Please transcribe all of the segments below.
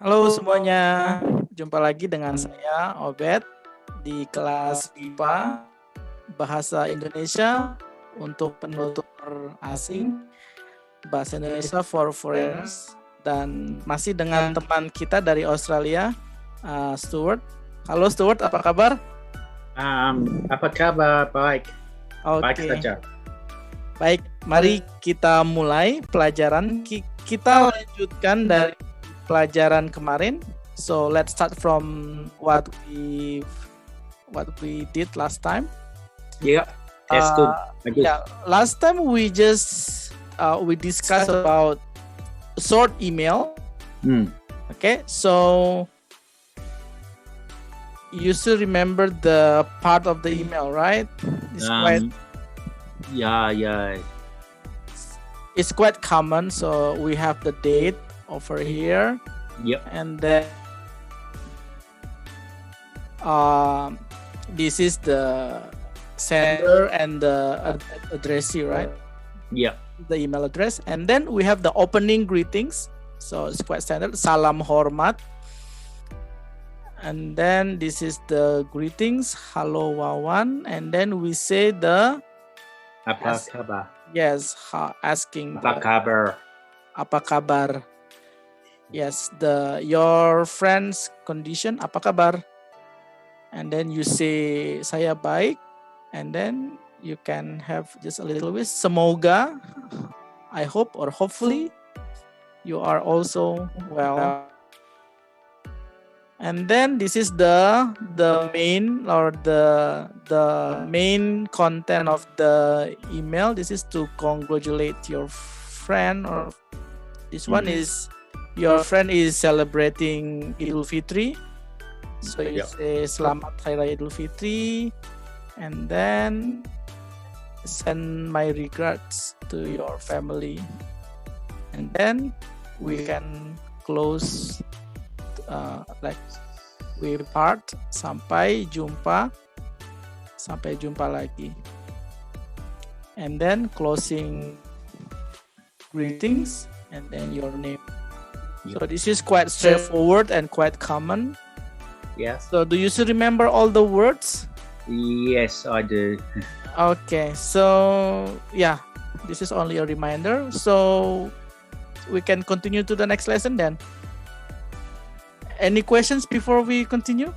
Halo semuanya, jumpa lagi dengan saya Obed di kelas BIPA Bahasa Indonesia untuk penutur asing, Bahasa Indonesia for foreigners, dan masih dengan teman kita dari Australia, Stuart. Halo Stuart, apa kabar? Apa kabar? Baik. Baik Oke, saja. baik. Mari kita mulai pelajaran. Kita lanjutkan dari pelajaran kemarin. So let's start from what we did last time. Yeah, that's good. Good. Yeah, last time we discussed about short email. Okay, so you still remember the part of the email, right? It's quite common. So we have the date over here. Yep. And then this is the sender and the addressee, right? Yeah. The email address. And then we have the opening greetings. So it's quite standard. Salam hormat. And then this is the greetings. Halo Wawan. And then we say the Apa kabar? yes, asking Apa kabar? Apa kabar? Yes, your friend's condition, apa kabar? And then you say saya baik, and then you can have just a little bit semoga, I hope or hopefully you are also well. And then this is the main or the main content of the email. This is to congratulate your friend, or this one is your friend is celebrating Idul Fitri. So you say Selamat Hari Raya Idul Fitri, and then send my regards to your family. And then we can close we part sampai jumpa lagi. And then closing greetings and then your name. So this is quite straightforward and quite common. Yes. So do you still remember all the words? Yes, I do. Okay, so yeah, this is only a reminder. So we can continue to the next lesson then. Any questions before we continue?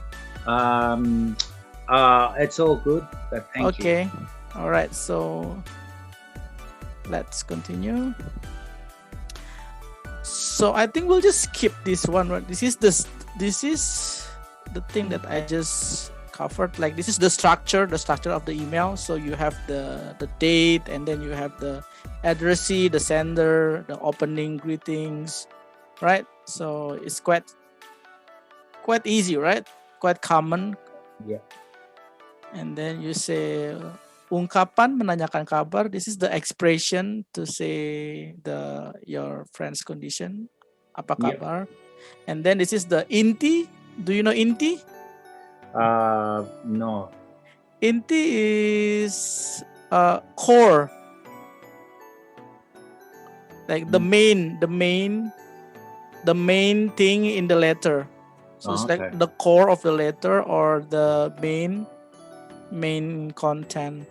It's all good, but thank you. Okay, all right. So let's continue. So I think we'll just skip this one. Right? This is the thing that I just covered. Like this is the structure of the email. So you have the date, and then you have the addressee, the sender, the opening greetings, right? So it's quite easy, right? Quite common. Yeah. And then you say ungkapan menanyakan kabar. This is the expression to say your friend's condition. Apa kabar? Yeah. And then this is the inti. Do you know inti? No. Inti is core. Like the main thing in the letter. So it's like the core of the letter or the main content.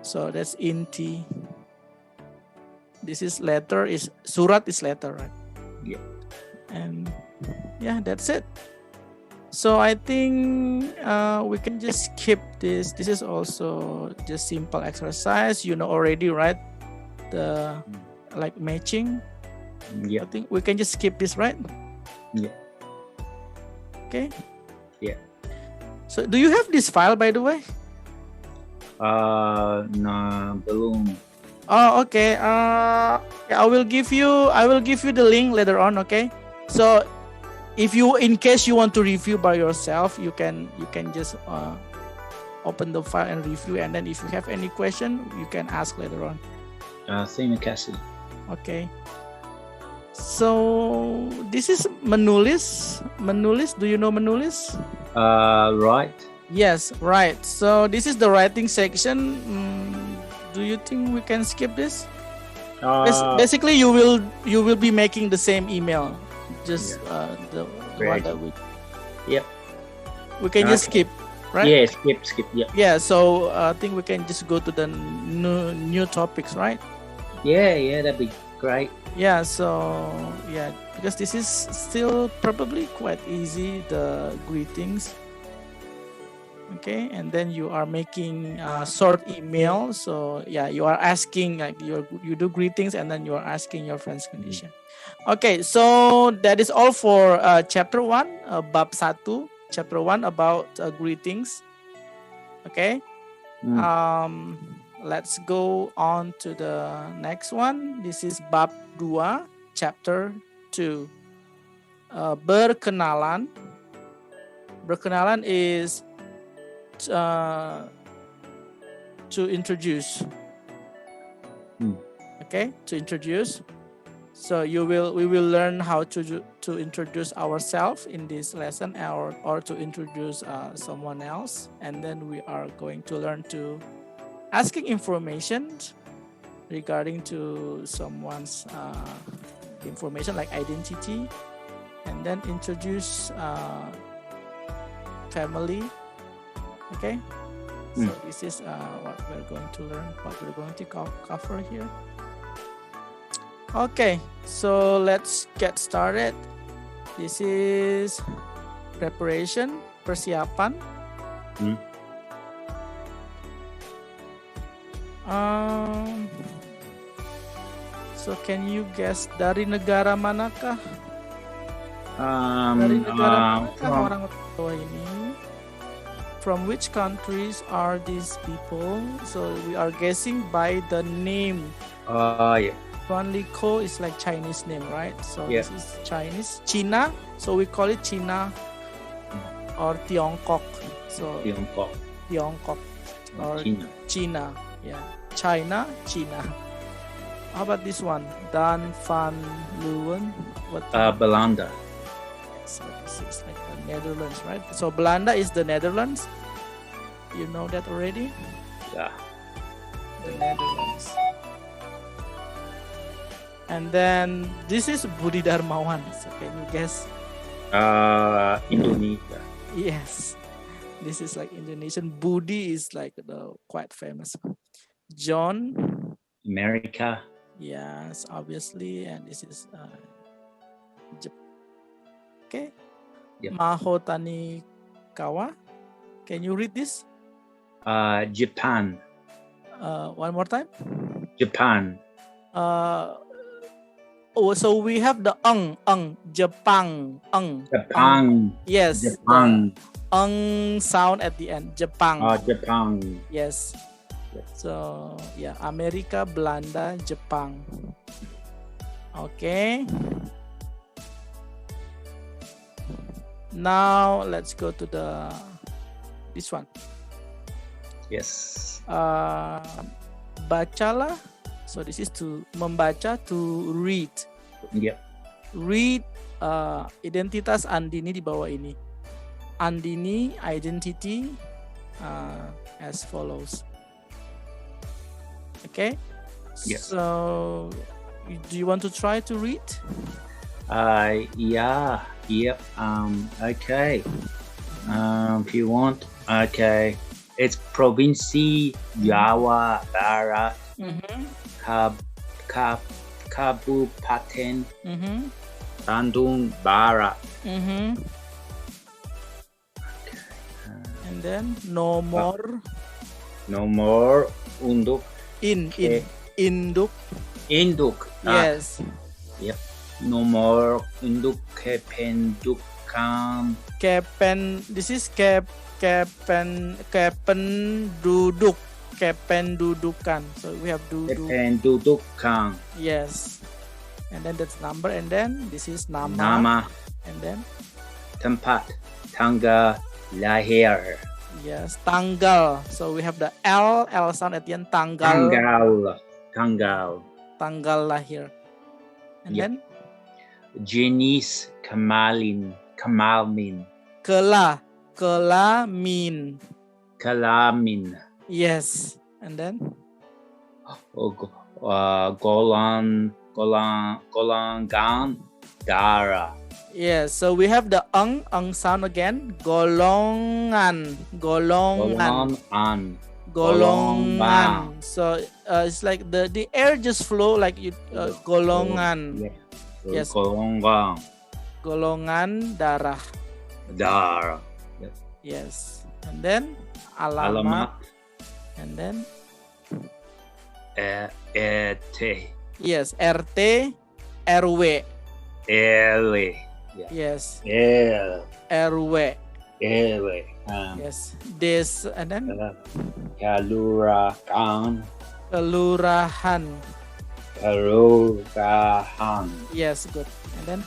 So that's inti. This is letter, surat is letter, right? Yeah. And yeah, that's it. So I think we can just skip this. This is also just simple exercise. You know already, right? The like matching. Yeah. I think we can just skip this, right? Yeah. Okay. Yeah. So do you have this file, by the way? No, belum. Oh, okay. I will give you the link later on. Okay. So in case you want to review by yourself, you can just open the file and review. And then if you have any question, you can ask later on. Terima kasih. Okay. So this is menulis. Do you know menulis? Right. Yes, right. So this is the writing section. Do you think we can skip this? Basically, you will be making the same email. just the one Great. that Yep. we can just Okay. skip, right? Yeah, skip. Yep. Yeah. So I think we can just go to the new topics, right? Yeah, that'd be great. Yeah. So yeah, because this is still probably quite easy, the greetings. Okay, and then you are making a short email. So yeah, you are asking, like, you do greetings and then you are asking your friend's condition. Okay, so that is all for chapter 1, Bab1, chapter 1 about greetings. Okay, let's go on to the next one. This is Bab2, chapter 2, Berkenalan. Berkenalan is to introduce. Okay, to introduce. So we will learn how to introduce ourselves in this lesson, or to introduce someone else, and then we are going to learn to asking information regarding to someone's information like identity, and then introduce family. Okay, so this is what we're going to learn, what we're going to cover here. Okay, so let's get started. This is preparation, persiapan. So can you guess dari negara manakah? Dari negara manakah orang tua ini? From which countries are these people? So we are guessing by the name. Yeah. Juan Liko is like Chinese name, right? So this is Chinese. China, so we call it China or Tiongkok. So Tiongkok or China. Yeah, China. How about this one? Dan van Leeuwen. What? Belanda. So this is like the Netherlands, right? So Belanda is the Netherlands. You know that already? Yeah. The Netherlands. And then this is Budi Darmawan. So can you guess? Indonesia. Yes. This is like Indonesian. Budi is like the quite famous. John. America. Yes, obviously. And this is okay. Yep. Maho Tanikawa. Can you read this? Japan. One more time. Japan. So we have the Japan. Japan. Yes. Japan. Sound at the end. Japan. Japan. Yes. So yeah, Amerika, Belanda, Jepang. Okay. Now let's go to this one. Yes. Bacalah. So this is to membaca, to read. Yep. Read identitas Andini di bawah ini. Andini identity as follows. Okay. Yes. So do you want to try to read? Yeah. Yep. Okay. If you want. Okay. It's Provinsi Jawa Barat. Kabupaten Bandung Barat. Okay. And then nomor untuk induk. Yes. Yep. Nomor untuk kependudukan. This is kependudukan. So we have duduk. Kependudukan. Yes. And then that's number, and then this is nama. And then tempat tanggal lahir. Yes, tanggal. So we have the L sound at the end. Tanggal lahir. And then jenis kelamin. Kelamin. Yes. And then golongan darah. Yes, so we have the ang sound again. Golongan. Golongan. Golongan. So it's like the air just flow like you golongan. Yeah. So Yes. golongan. Golongan darah. Dar. Yes. And then alamat. Alamat. And then RT. yes, RT, RW. L. Yeah. Yes, L. RW. L. Yes. This and then Kelurahan. kelurahan. Kelurahan. Yes, good. And then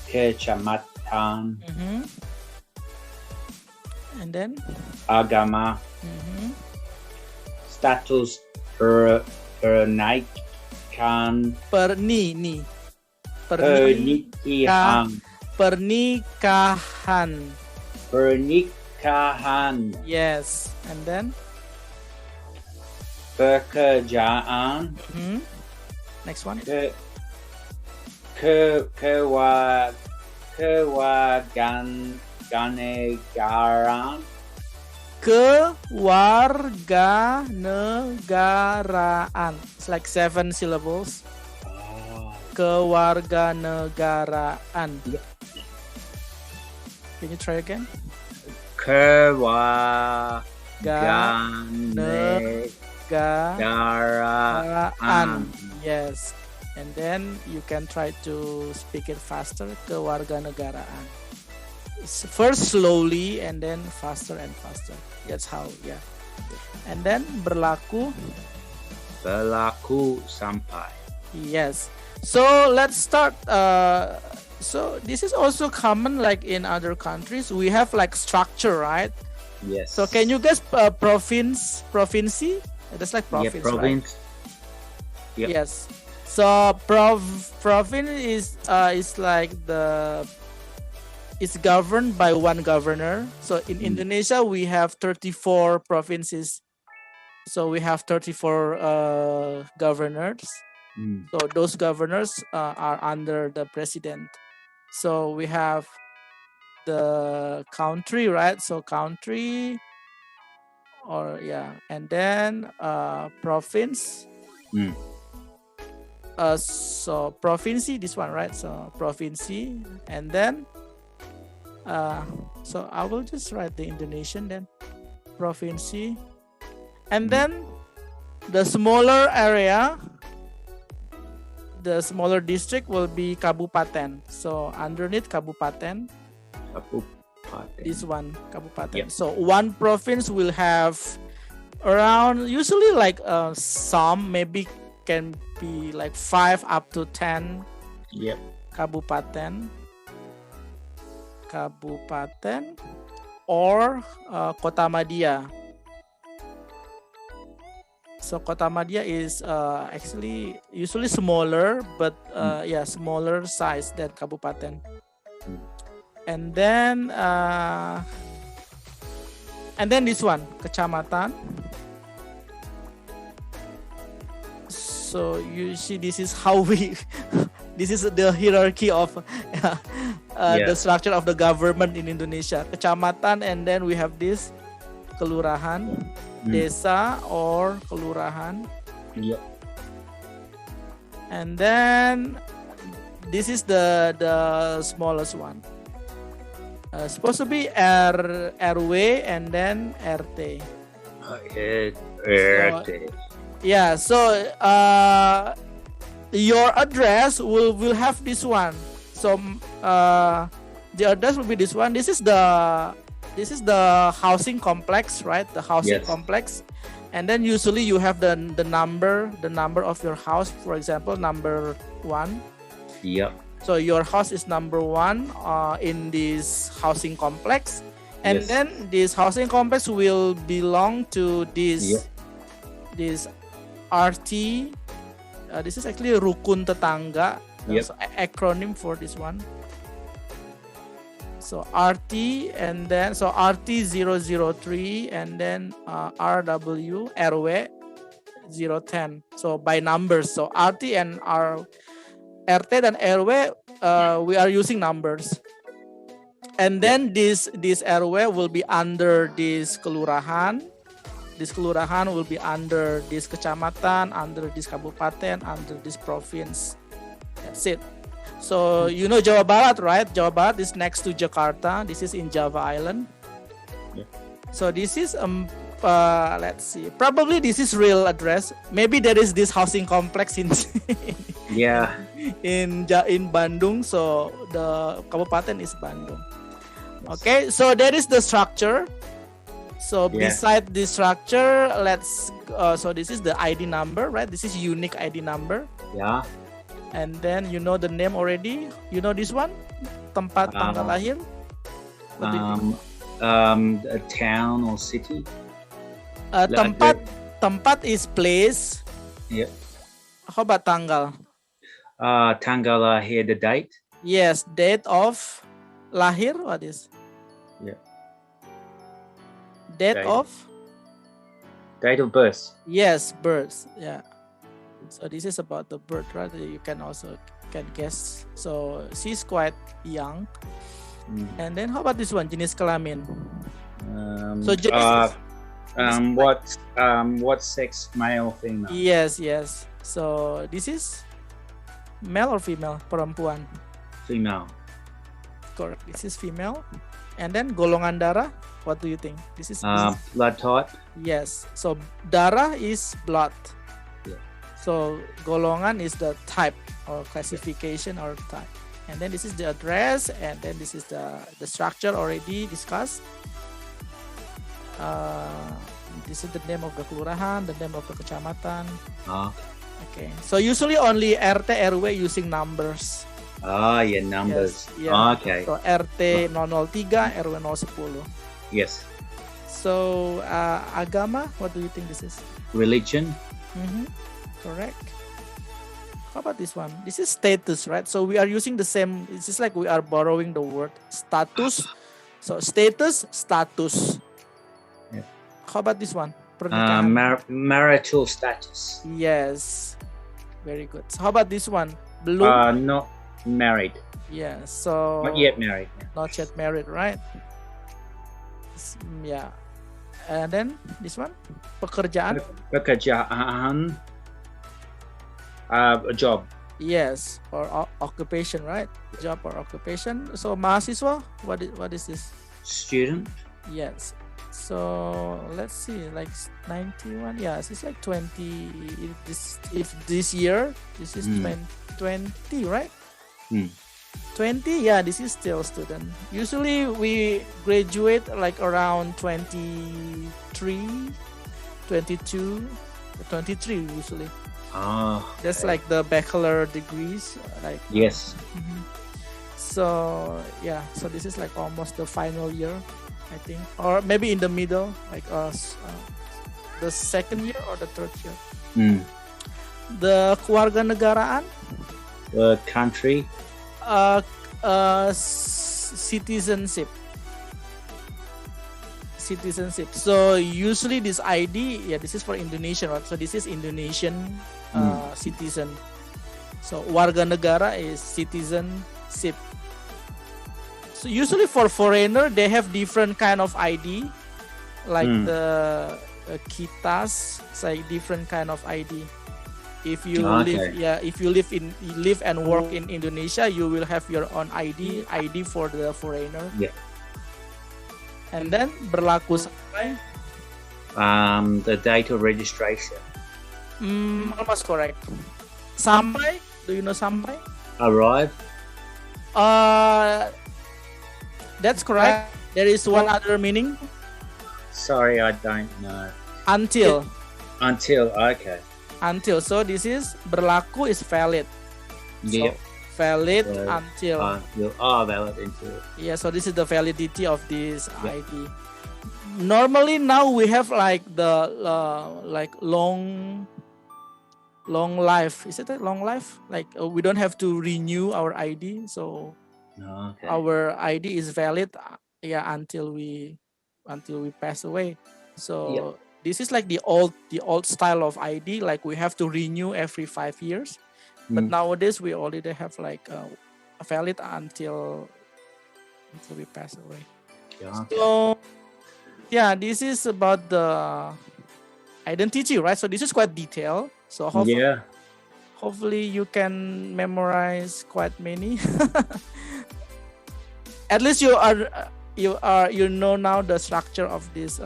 Kecamatan. and then Agama. Status pernikahan. Pernikahan. Pernikahan. Yes. And then Pekerjaan. next one. Kewarganegaraan. Kewarganegaraan. It's like 7 syllables. Kewarganegaraan. Can you try again? Kewarganegaraan. Yes. And then you can try to speak it faster. Kewarganegaraan. It's first slowly and then faster and faster. That's how, yeah. And then berlaku. Berlaku sampai. Yes. So let's start. So this is also common like in other countries. We have like structure, right? Yes. So can you guess province? That's like province, Yeah, province. right? Yep. Yes. So province is like it's governed by one governor. So in Indonesia we have 34 provinces. So we have 34 governors. So those governors are under the president. So we have the country, right? So country, and then province. So province, this one, right? So province, and then so I will just write the Indonesian then province, and then the smaller area, the smaller district will be kabupaten. So underneath kabupaten, this one kabupaten. Yep. So one province will have around usually like some maybe can be like 5 up to 10 Yep. kabupaten or kota madya. So kota madya is actually usually smaller, but smaller size than kabupaten. And then this one kecamatan. So you see, this is how we this is the hierarchy of the structure of the government in Indonesia. Kecamatan, and then we have this kelurahan, desa or kelurahan. Yep. And then this is the smallest one. Supposed to be RW and then RT. Yeah, so your address will have this one. So the address will be this one. This is the housing complex, right? The housing complex. And then usually you have the number of your house. For example, number 1. Yep. So your house is number 1 in this housing complex, and then this housing complex will belong to this RT. This is actually rukun tetangga. So acronym for this one. So RT, and then so RT 003, and then RW 010. So by numbers. So RT and RT dan RW we are using numbers. And then this RW will be under this kelurahan. This kelurahan will be under this kecamatan, under this kabupaten, under this province. That's it. So you know Jawa Barat, right? Jawa Barat is next to Jakarta. This is in Java Island. Yeah. So this is let's see. Probably this is real address. Maybe there is this housing complex in Yeah. in Bandung. So the kabupaten is Bandung. Okay, so there is the structure. So beside the structure, let's so this is the ID number, right? This is unique ID number. Yeah. And then you know the name already. You know this one? Tempat tanggal lahir. A town or city. Tempat is place. Yep. How about tanggal? Tanggal lahir, the date. Yes, date of lahir. What is? Yeah. Date of birth. Yes, birth. Yeah. So this is about the birth, right? You can also guess. So she's quite young. And then how about this one? Jenis kelamin. So jenis what sex, male, female? Yes. So this is male or female? Perempuan. Female. Correct. This is female. And then golongan darah. What do you think? This is blood type. Yes. So darah is blood. Yeah. So golongan is the type or classification or type. And then this is the address, and then this is the structure already discussed. This is the name of the kelurahan, the name of the kecamatan. Okay. So usually only RT RW using numbers. Yeah, numbers. Yes, yeah. Okay. So RT 003, RW 010. Yes. So agama, what do you think this is? Religion. Correct. How about this one? This is status, right? So we are using the same. It's just like we are borrowing the word status. So status. Yeah. How about this one? Marital status. Yes. Very good. So how about this one? Belum. Not married. Yeah. So not yet married. Not yet married, right? Yeah. And then this one, pekerjaan. Pekerjaan. A job. Yes, or occupation, right? Job or occupation. So mahasiswa, what is this? Student. Yes. So let's see, like 91. Yes, it's like 20. If this year, this is 20, right? 20. Yeah, this is still student. Usually we graduate like around 23, 22, 23 usually. That's like the bachelor degrees, like yes. So yeah, so this is like almost the final year, I think, or maybe in the middle, like the second year or the third year. The kewarganegaraan, the country, citizenship. So usually this ID, yeah, this is for Indonesian, right? So this is Indonesian citizen. So warga negara is citizenship. So usually for foreigner, they have different kind of ID, like the kitas, it's like different kind of ID. If you live and work in Indonesia, you will have your own ID for the foreigner. Yeah. And then berlaku sampai the date of registration. Almost correct. Sampai, do you know sampai? Arrive. That's correct. There is one other meaning. Sorry, I don't know. Until. Okay. Until. So this is berlaku is valid. Yeah. So, valid until. Valid until. Yeah, so this is the validity of this ID. Normally now we have like the like long life. Is it a long life? Like we don't have to renew our ID, so our ID is valid until we pass away. So this is like the old style of ID, like we have to renew every 5 years. But nowadays we already have like valid until we pass away. Yeah, okay. So yeah, this is about the identity, right? So this is quite detailed. So hopefully you can memorize quite many. At least you know now the structure of this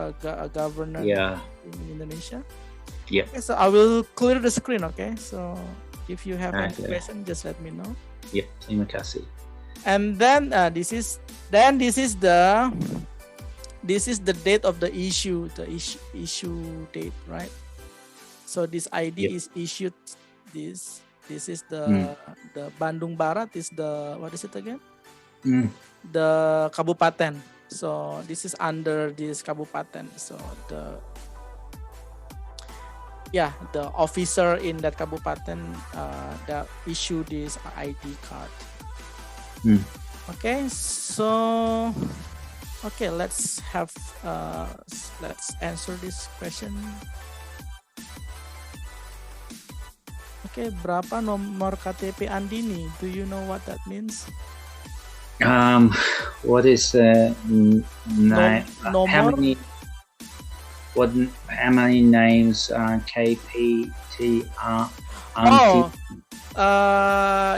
governance in Indonesia. Yeah. Okay, so I will clear the screen. Okay, so if you have any Okay. question, just let me know. Yeah, terima kasih. And then this is the date of the issue, the issue date, right? So this ID is issued. This is the Bandung Barat is the, what is it again? The kabupaten. So this is under this kabupaten. So the officer in that kabupaten that issue this ID card. Okay, so let's answer this question. Okay, berapa nomor KTP Andini? Do you know what that means? What is how many names KPT are?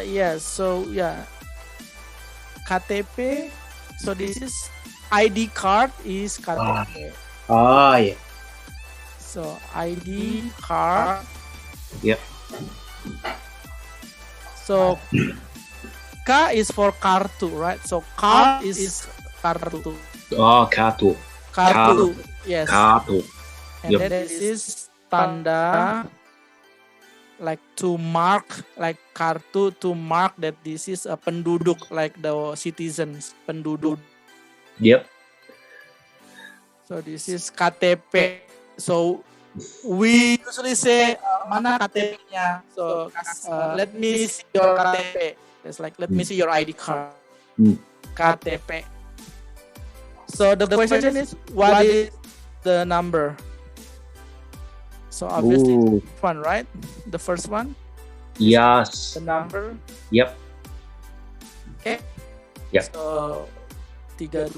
Yes. So KTP. So this is ID card is KTP. Yeah. So ID card. Yep. So K is for kartu, right? So card is kartu. Oh, kartu. Yes. Kartu. And then this is tanda, like to mark, like kartu to mark that this is a penduduk, like the citizens, penduduk. Yep. So this is KTP. So we usually say mana KTP-nya. So let me see your KTP. It's like let me see your ID card. KTP. So the question is, what is the number? So obviously one, right? The first one. Yes. The number. Yep. Okay. Yep. So 326.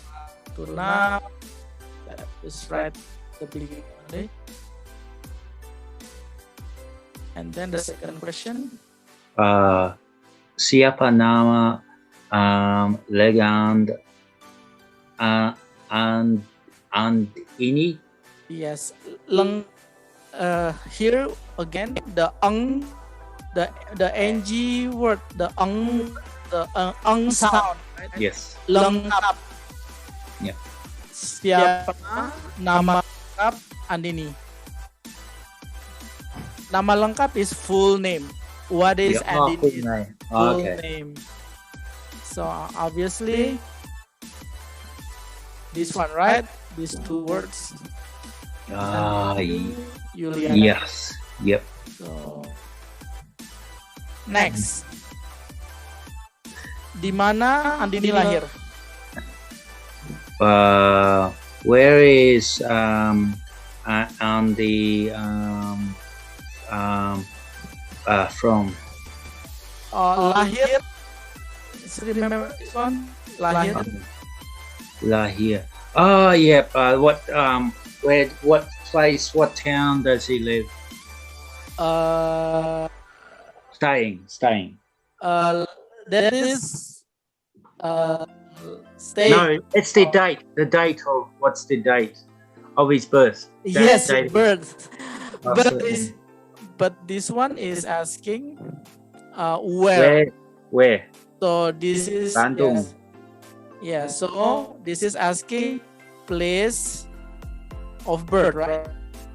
That is right. The beginning only. And then the second question. Siapa nama legend and ini? Yes. Here again the the ng word, the sound, right? Yes. Lengkap. Yeah. Siapa nama lengkap Andini? Nama lengkap is full name. What is Andini's full name? So obviously this one, right? These two words. Yuliana. Yes. Yep. So next, di mana Andini lahir? Where is Andy from? Lahir. Remember this one? Lahir. Lahir. Oh yeah. What place? What town does he live? Staying. That is stay. No, it's the date. The date of what's the date of his birth? Yes, date. birth. But this one is asking where. Where? So this is Bandung. Yes. So this is asking place of birth, right?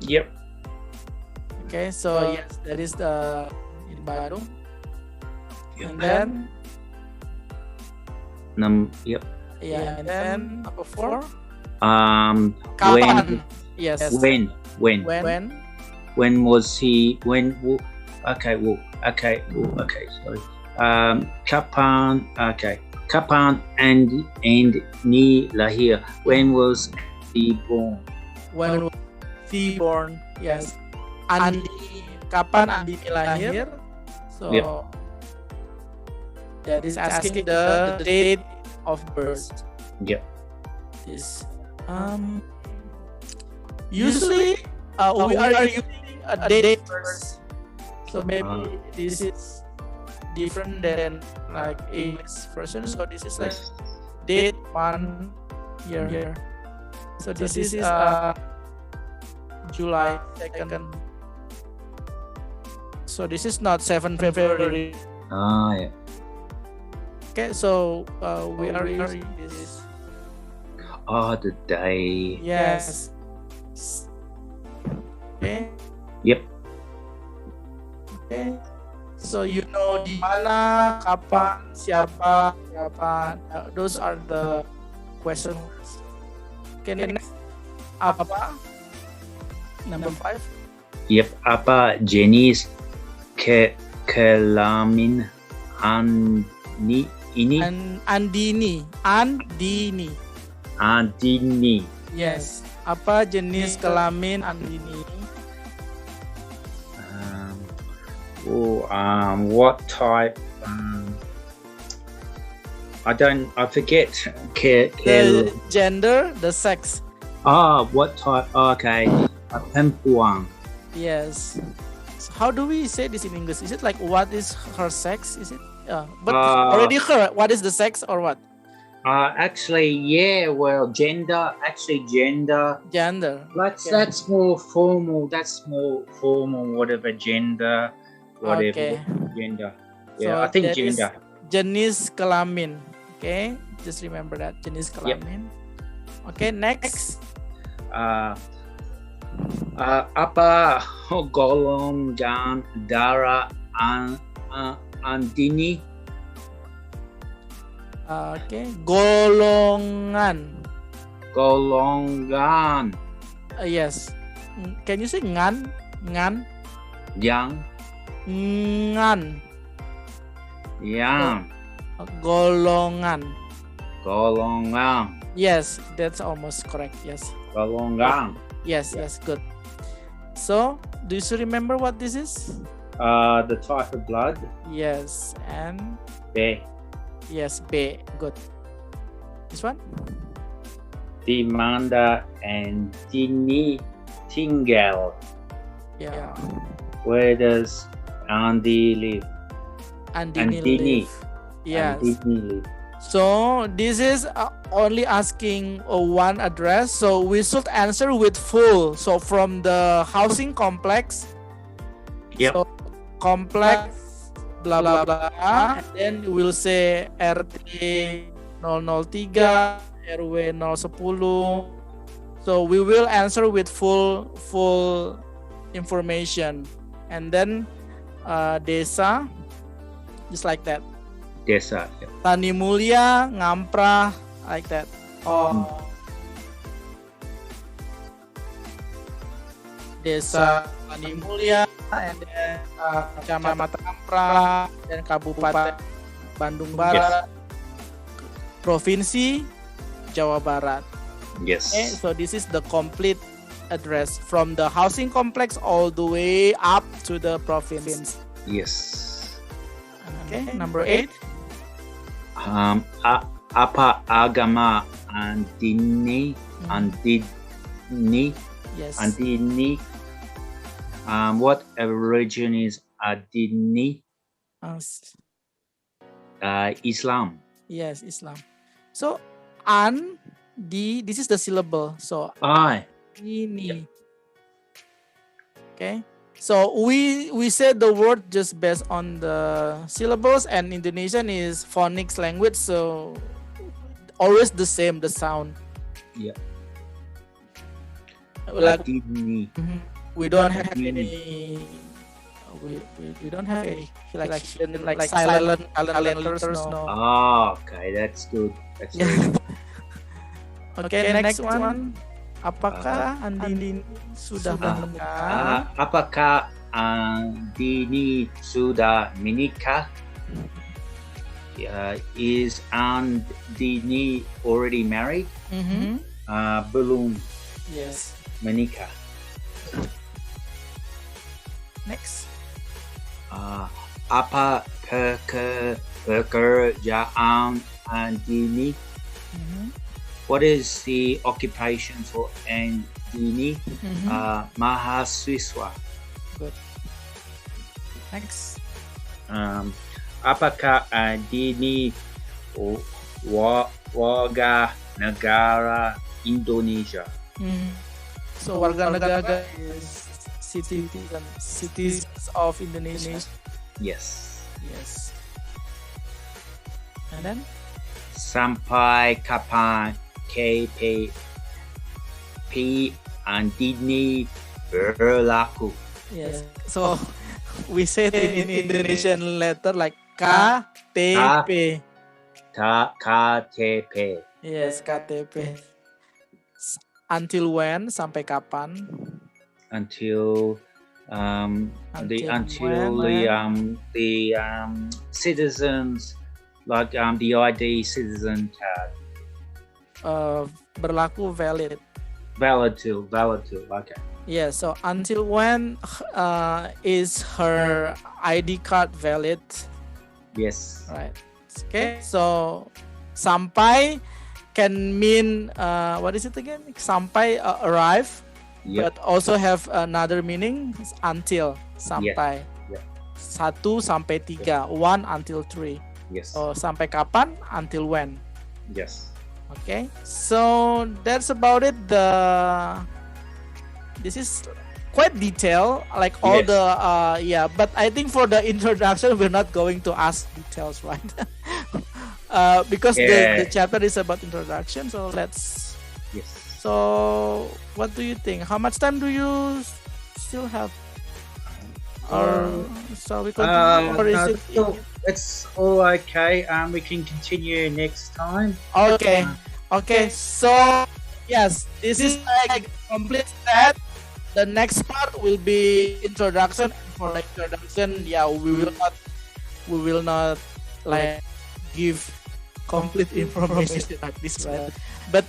Yep. Okay. So yes, that is the in Bandung. Yep. And then Yep. yeah. And then number 4. When? Yes. When? When was he? Okay. Sorry. Kapan? Okay. Kapan and ni lahir. When was he born? When was he born? Yes. Andi. Kapan Andini lahir? So that is asking the date of birth. Yep. This usually we are using a date first, so maybe this is different than like English version. So this is like date, month, year. So this is July 2nd. So this is not 7 February. Yeah. Okay, so we are using this. The day. Yes. Okay. Yep. Okay. So you know di mana, kapan, siapa. Those are the questions. Okay, next. Apa? Number 5. Yep. Apa jenis kelamin ini? Andini. Yes. Apa jenis kelamin Andini? What type? I forget. The gender, the sex. What type? Okay. Perempuan. Yes. So how do we say this in English? Is it like what is her sex? Is it? But already her. What is the sex or what? Actually, yeah. Well, gender. Actually, gender. Gender. That's more formal. That's more formal. Whatever gender. Whatever. Okay. Gender. Yeah, So I think that is gender. Jenis kelamin. Okay. Just remember that jenis kelamin. Okay. Next. Apa golongan darah Andini? Okay. Golongan. Yes. Can you say ngan? Yang. Golongan. Golongan. Yes, that's almost correct. Yes. Golongan. Yes, good. So, do you still remember what this is? The type of blood. Yes, and B. yes, B. Good. This one? Di mana Andini tinggal? Yeah. Where does Andy live? Andini Andini. live. Yes. Andini live. So this is only asking one address. So we should answer with full. So from the housing complex. Yep. So complex blah blah blah. And then we'll say RT 003, RW 010. So we will answer with full information. And then desa, just like that. Desa. Tani Mulia, Ngamprah, like that. Desa Tani Mulia, and then Kecamatan Ngamprah, dan Kabupaten Bandung Barat, Provinsi Jawa Barat. Yes. Okay, so this is the complete address from the housing complex all the way up to the province. Yes. Okay, number 8. Apa agama Andini? Yes. Andini. What religion is Andini? Islam. Yes, Islam. So this is the syllable. So ini. Okay. So we said the word just based on the syllables, and Indonesian is phonics language, so always the same, the sound. Yeah. Like Andini. we don't have any. We don't have any selection like silent letters. No. Okay, that's good. That's Yeah. good. Okay, next one. Apakah Andini sudah menikah? Apakah Andini sudah menikah? Is Andini already married? Belum Yes. menikah. Next. Apa pekerjaan Andini. Mhm. What is the occupation for Andini? Mahasiswa. Good. Next. Apakah Andini warga negara Indonesia? So warga negara is citizens of Indonesia. Yes. Yes. And then Sampai kapan KPP Andini berlaku? yes. So we say it in Indonesian letter like KTP. KTP. Yes, KTP. Until when? Sampai kapan? Until the citizens, like the ID citizen card, Berlaku valid. valid too. Okay. Yeah, so until when is her ID card valid? Yes. Right. Okay. So sampai can mean what is it again? Sampai arrive, Yep. but also have another meaning until sampai. Yeah. 1 sampai 3, 1 until 3. Yes. So sampai kapan? Until when? Yes. Okay. So that's about it. This is quite detailed, like all Yes. but I think for the introduction we're not going to ask details, right? Because Yeah. the chapter is about introduction, so let's. Yes. So what do you think? How much time do you still have? Or shall we continue? Or is it? It's all okay. We can continue next time. Okay. Okay. So yes, this is like complete set. The next part will be introduction. For the introduction, we will not like give complete information like this, right? But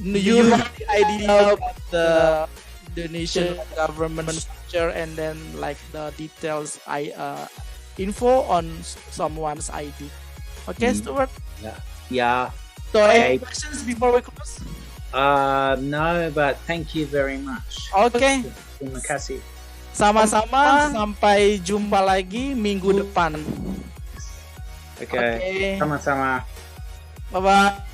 you have the idea of the Indonesian government structure and then like the details, info on someone's ID. Okay, Stuart. Yeah. So any Okay. questions before we close? No, but thank you very much. Okay. Terima kasih. Sama-sama, sampai jumpa lagi minggu depan. Okay. Okay. Sama-sama. Bye-bye.